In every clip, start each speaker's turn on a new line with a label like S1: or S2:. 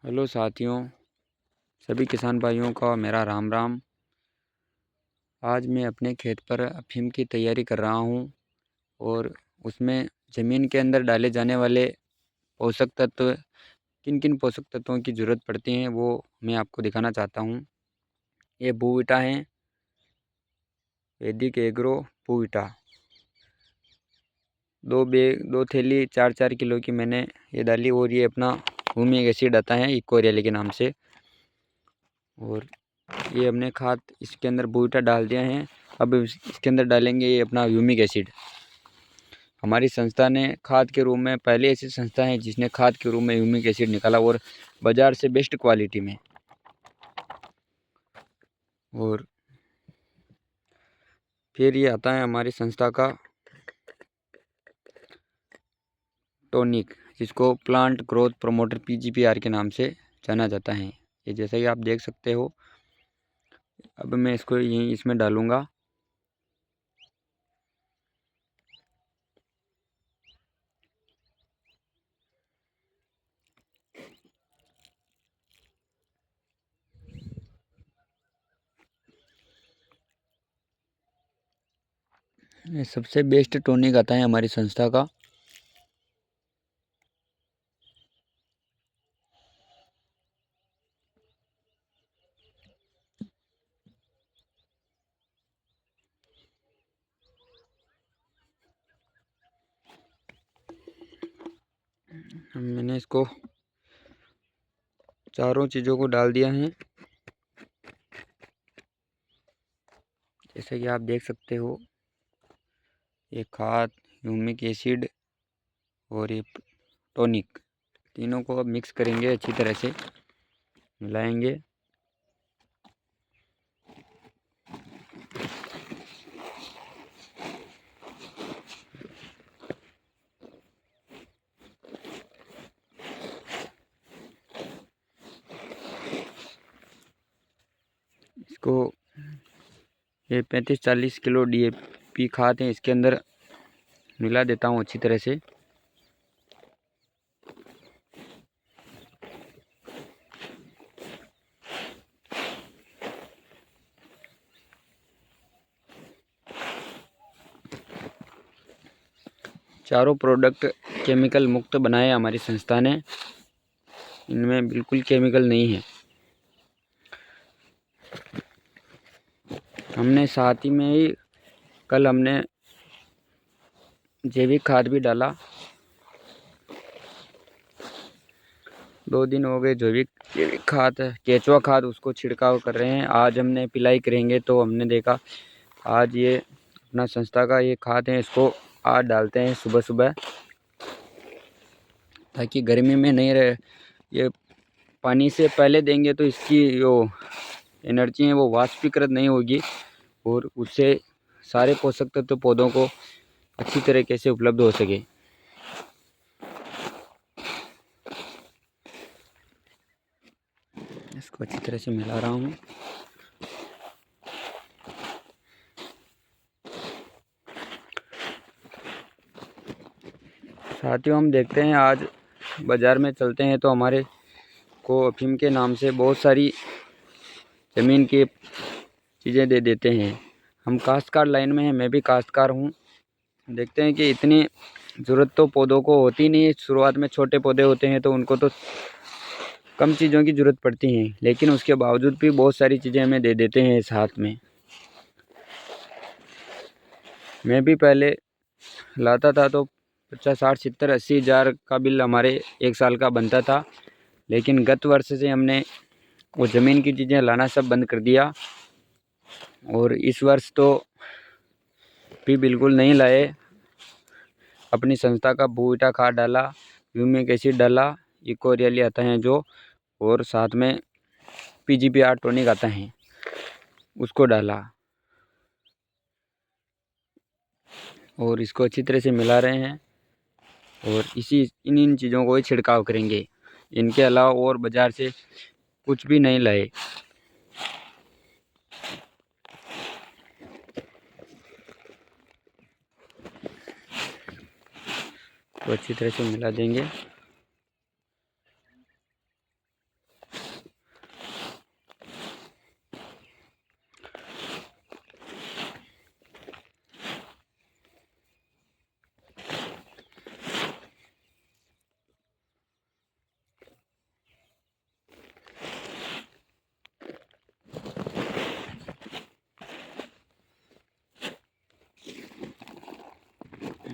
S1: Hello साथियों, सभी किसान भाइयों का मेरा राम राम। आज मैं अपने खेत पर अफीम की तैयारी कर रहा हूँ और उसमें ज़मीन के अंदर डाले जाने वाले पोषक तत्व, किन किन पोषक तत्वों की ज़रूरत पड़ती हैं वो मैं आपको दिखाना चाहता हूँ। ये बूविटा हैं, वैदिक एग्रो बूविटा। दो थैली 4-4 किलो की मैंने ये डाली और ये अपना ह्यूमिक एसिड आता है इकोरियल के नाम से। और ये हमने खाद इसके अंदर बूविटा डाल दिया है। अब इसके अंदर डालेंगे ये अपना ह्यूमिक एसिड। हमारी संस्था ने खाद के रूप में, पहले ऐसी संस्था है जिसने खाद के रूप में ह्यूमिक एसिड निकाला और बाज़ार से बेस्ट क्वालिटी में। और फिर ये आता है हमारी संस्था का टॉनिक, जिसको प्लांट ग्रोथ प्रमोटर PGPR के नाम से जाना जाता है। ये जैसा कि आप देख सकते हो। अब मैं इसको यहीं इसमें डालूँगा। ये सबसे बेस्ट टॉनिक आता है हमारी संस्था का। मैंने इसको चारों चीज़ों को डाल दिया है, जैसे कि आप देख सकते हो। ये खाद, ह्यूमिक एसिड और ये टॉनिक, तीनों को अब मिक्स करेंगे, अच्छी तरह से मिलाएंगे। इसको ये 35-40 किलो DAP खाद है, इसके अंदर मिला देता हूँ अच्छी तरह से। चारों प्रोडक्ट केमिकल मुक्त बनाए हमारी संस्था ने, इनमें बिल्कुल केमिकल नहीं है। हमने साथ ही में ही कल हमने जैविक खाद भी डाला। 2 दिन हो गए जैविक खाद, केचुआ खाद, उसको छिड़काव कर रहे हैं। आज हमने पिलाई करेंगे तो हमने देखा आज ये अपना संस्था का ये खाद है, इसको आज डालते हैं सुबह सुबह, ताकि गर्मी में नहीं रहे। ये पानी से पहले देंगे तो इसकी जो एनर्जी है वो वाष्पीकृत नहीं होगी और उससे सारे पोषक तत्व पौधों को अच्छी तरीके से उपलब्ध हो सके। इसको अच्छी तरह से मिला रहा हूँ। साथियों, हम देखते हैं आज बाज़ार में चलते हैं तो हमारे को अफीम के नाम से बहुत सारी ज़मीन की चीज़ें दे देते हैं। हम काश्तकार लाइन में हैं, मैं भी काश्तकार हूँ। देखते हैं कि इतनी ज़रूरत तो पौधों को होती नहीं है। शुरुआत में छोटे पौधे होते हैं तो उनको तो कम चीज़ों की ज़रूरत पड़ती है, लेकिन उसके बावजूद भी बहुत सारी चीज़ें हमें दे देते हैं साथ में। मैं भी पहले लाता था तो 50, 60, 70, 80 हज़ार का बिल हमारे 1 साल का बनता था, लेकिन गत वर्ष से हमने वो ज़मीन की चीज़ें लाना सब बंद कर दिया और इस वर्ष तो भी बिल्कुल नहीं लाए। अपनी संस्था का बूविटा खाद डाला, ह्यूमिक एसिड डाला, इकोरियल आता है जो, और साथ में PGPR टॉनिक आता है, उसको डाला और इसको अच्छी तरह से मिला रहे हैं और इन चीज़ों को ही छिड़काव करेंगे। इनके अलावा और बाज़ार से कुछ भी नहीं लाए। तो अच्छी तरह से मिला देंगे।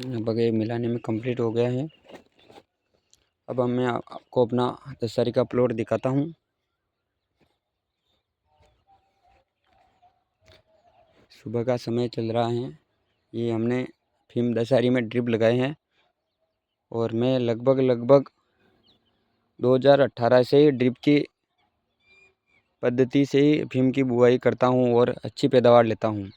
S1: लगभग ये मिलाने में कंप्लीट हो गया है। अब मैं आपको अपना दशहरी का प्लॉट दिखाता हूँ। सुबह का समय चल रहा है। ये हमने अफीम दशहरी में ड्रिप लगाए हैं और मैं लगभग 2018 से ही ड्रिप की पद्धति से ही अफीम की बुआई करता हूँ और अच्छी पैदावार लेता हूँ।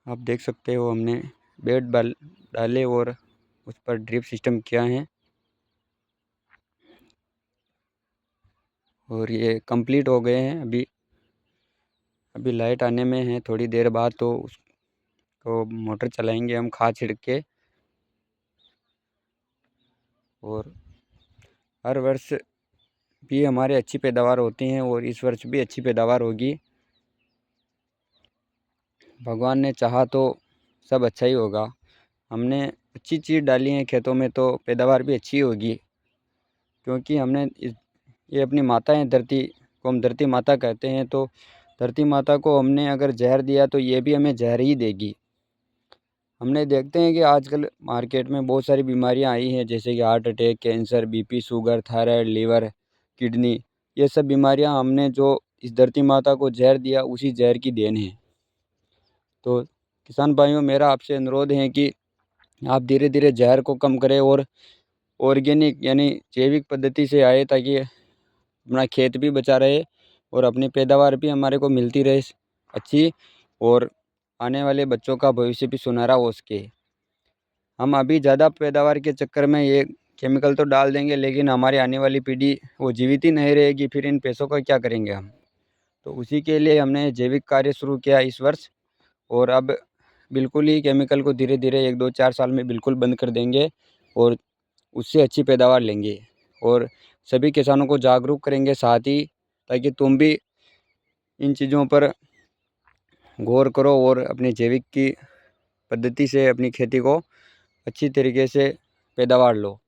S1: आप देख सकते हो हमने बेड डाले और उस पर ड्रिप सिस्टम किया है और ये कंप्लीट हो गए हैं। अभी लाइट आने में है, थोड़ी देर बाद तो उसको मोटर चलाएंगे हम खाद छिड़क के। और हर वर्ष भी हमारे अच्छी पैदावार होती हैं और इस वर्ष भी अच्छी पैदावार होगी। भगवान ने चाहा तो सब अच्छा ही होगा। हमने अच्छी चीज़ डाली है खेतों में तो पैदावार भी अच्छी होगी, क्योंकि हमने ये अपनी माता है, धरती को हम धरती माता कहते हैं। तो धरती माता को हमने अगर जहर दिया तो ये भी हमें जहर ही देगी। हमने देखते हैं कि आजकल मार्केट में बहुत सारी बीमारियां आई हैं, जैसे कि heart attack, cancer, BP, sugar, thyroid, liver, kidney. ये सब बीमारियां हमने जो इस धरती माता को जहर दिया उसी जहर की देन है। तो किसान भाइयों, मेरा आपसे अनुरोध है कि आप धीरे धीरे जहर को कम करें और ऑर्गेनिक यानी जैविक पद्धति से आए, ताकि अपना खेत भी बचा रहे और अपनी पैदावार भी हमारे को मिलती रहे अच्छी, और आने वाले बच्चों का भविष्य भी सुनहरा हो सके। हम अभी ज़्यादा पैदावार के चक्कर में ये केमिकल तो डाल देंगे, लेकिन हमारी आने वाली पीढ़ी वो जीवित ही नहीं रहेगी, फिर इन पैसों का क्या करेंगे हम। तो उसी के लिए हमने जैविक कार्य शुरू किया इस वर्ष, और अब बिल्कुल ही केमिकल को धीरे धीरे 1-2-4 साल में बिल्कुल बंद कर देंगे और उससे अच्छी पैदावार लेंगे और सभी किसानों को जागरूक करेंगे साथ ही, ताकि तुम भी इन चीज़ों पर गौर करो और अपनी जैविक की पद्धति से अपनी खेती को अच्छी तरीके से पैदावार लो।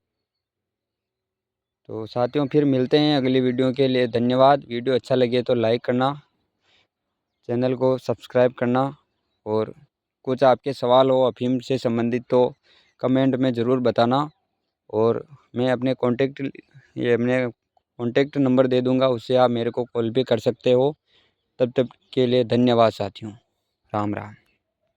S1: तो साथियों, फिर मिलते हैं अगली वीडियो के लिए। धन्यवाद। वीडियो अच्छा लगे तो लाइक करना, चैनल को सब्सक्राइब करना, और कुछ आपके सवाल हो अफीम से संबंधित तो कमेंट में ज़रूर बताना। और मैं अपने कॉन्टेक्ट नंबर दे दूंगा, उससे आप मेरे को कॉल भी कर सकते हो। तब तक के लिए धन्यवाद साथियों। राम राम।